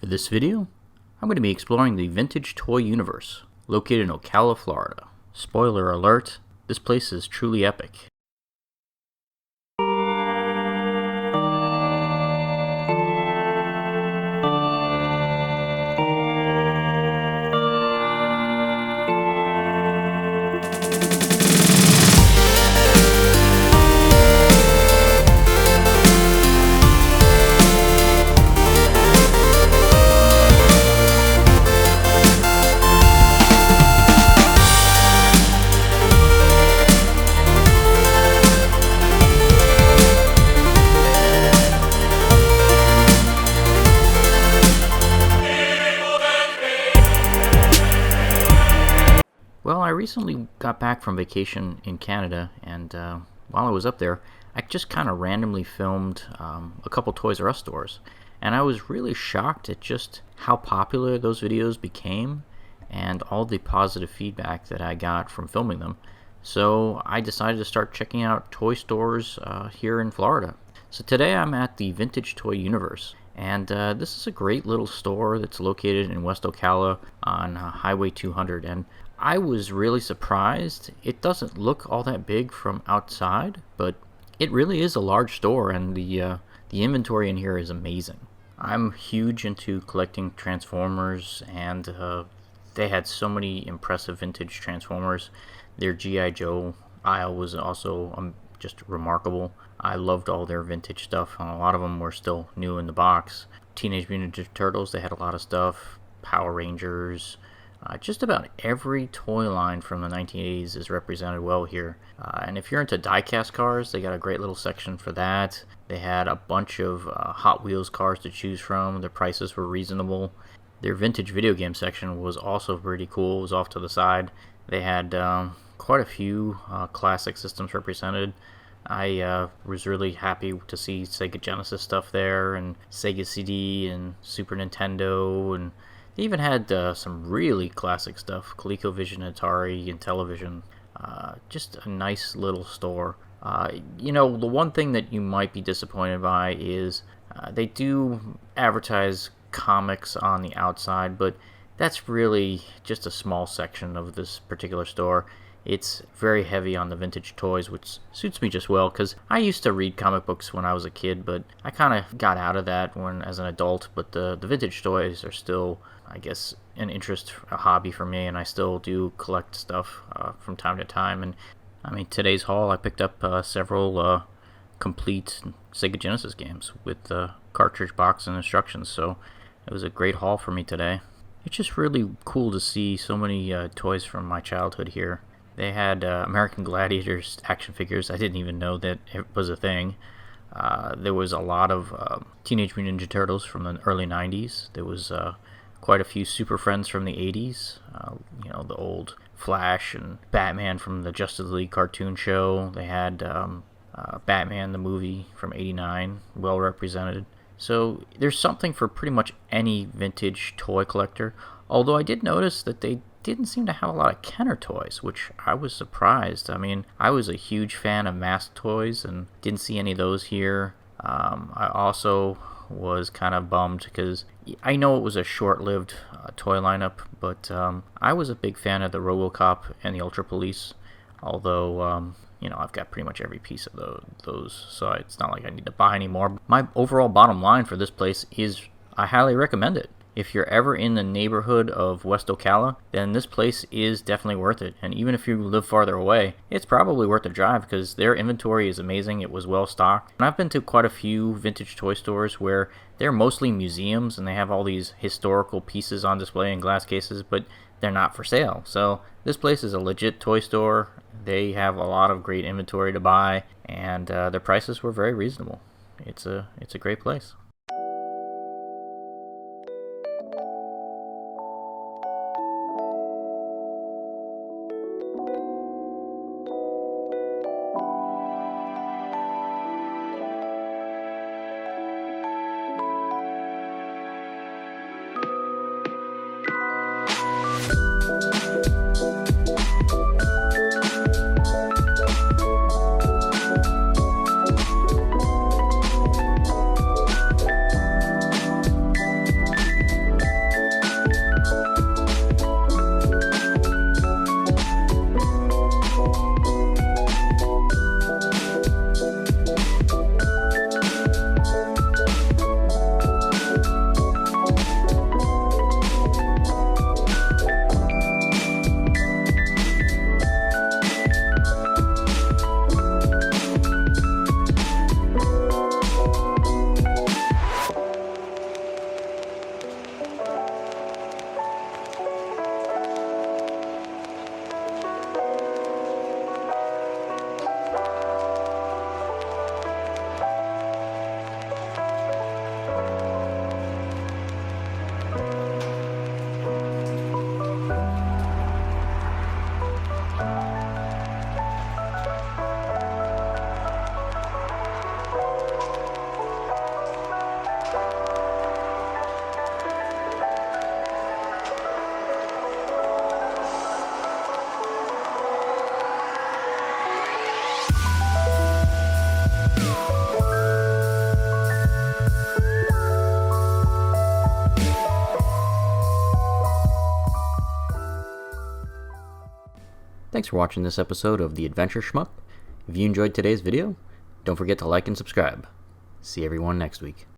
For this video, I'm going to be exploring the vintage toy universe, located in Ocala, Florida. Spoiler alert, this place is truly epic. Well, I recently got back from vacation in Canada, and while I was up there, I just kind of randomly filmed a couple Toys R Us stores, and I was really shocked at just how popular those videos became and all the positive feedback that I got from filming them. So I decided to start checking out toy stores here in Florida. So today I'm at the Vintage Toy Universe, and this is a great little store that's located in West Ocala on Highway 200, and I was really surprised. It doesn't look all that big from outside, but it really is a large store, and the inventory in here is amazing. I'm huge into collecting Transformers, and they had so many impressive vintage Transformers. Their G.I. Joe aisle was also just remarkable. I loved all their vintage stuff, and a lot of them were still new in the box. Teenage Mutant Ninja Turtles, they had a lot of stuff. Power Rangers. Just about every toy line from the 1980s is represented well here. And if you're into die-cast cars, they got a great little section for that. They had a bunch of Hot Wheels cars to choose from. Their prices were reasonable. Their vintage video game section was also pretty cool. It was off to the side. They had quite a few classic systems represented. I was really happy to see Sega Genesis stuff there, and Sega CD, and Super Nintendo, and they even had some really classic stuff, ColecoVision, Atari, and television. Just a nice little store. The one thing that you might be disappointed by is they do advertise comics on the outside, but that's really just a small section of this particular store. It's very heavy on the vintage toys, which suits me just well, because I used to read comic books when I was a kid, but I kind of got out of that as an adult. But the vintage toys are still, I guess, an interest, a hobby for me, and I still do collect stuff from time to time. And I mean, today's haul, I picked up several complete Sega Genesis games with cartridge box and instructions, so it was a great haul for me today. It's just really cool to see so many toys from my childhood here. They had American Gladiators action figures. I didn't even know that it was a thing. There was a lot of Teenage Mutant Ninja Turtles from the early 90s. There was quite a few Super Friends from the 80s. The old Flash and Batman from the Justice League cartoon show. They had Batman the movie from 89, well represented. So there's something for pretty much any vintage toy collector. Although I did notice that they didn't seem to have a lot of Kenner toys, which I was surprised. I mean, I was a huge fan of mask toys and didn't see any of those here. I also was kind of bummed because I know it was a short-lived toy lineup, but I was a big fan of the RoboCop and the Ultra Police, although I've got pretty much every piece of those, so it's not like I need to buy any more. My overall bottom line for this place is I highly recommend it. If you're ever in the neighborhood of West Ocala, then this place is definitely worth it. And even if you live farther away, it's probably worth the drive because their inventory is amazing. It was well stocked. And I've been to quite a few vintage toy stores where they're mostly museums and they have all these historical pieces on display in glass cases, but they're not for sale. So this place is a legit toy store. They have a lot of great inventory to buy, and their prices were very reasonable. It's a great place. Thanks for watching this episode of The Adventure Shmup. If you enjoyed today's video, don't forget to like and subscribe. See everyone next week.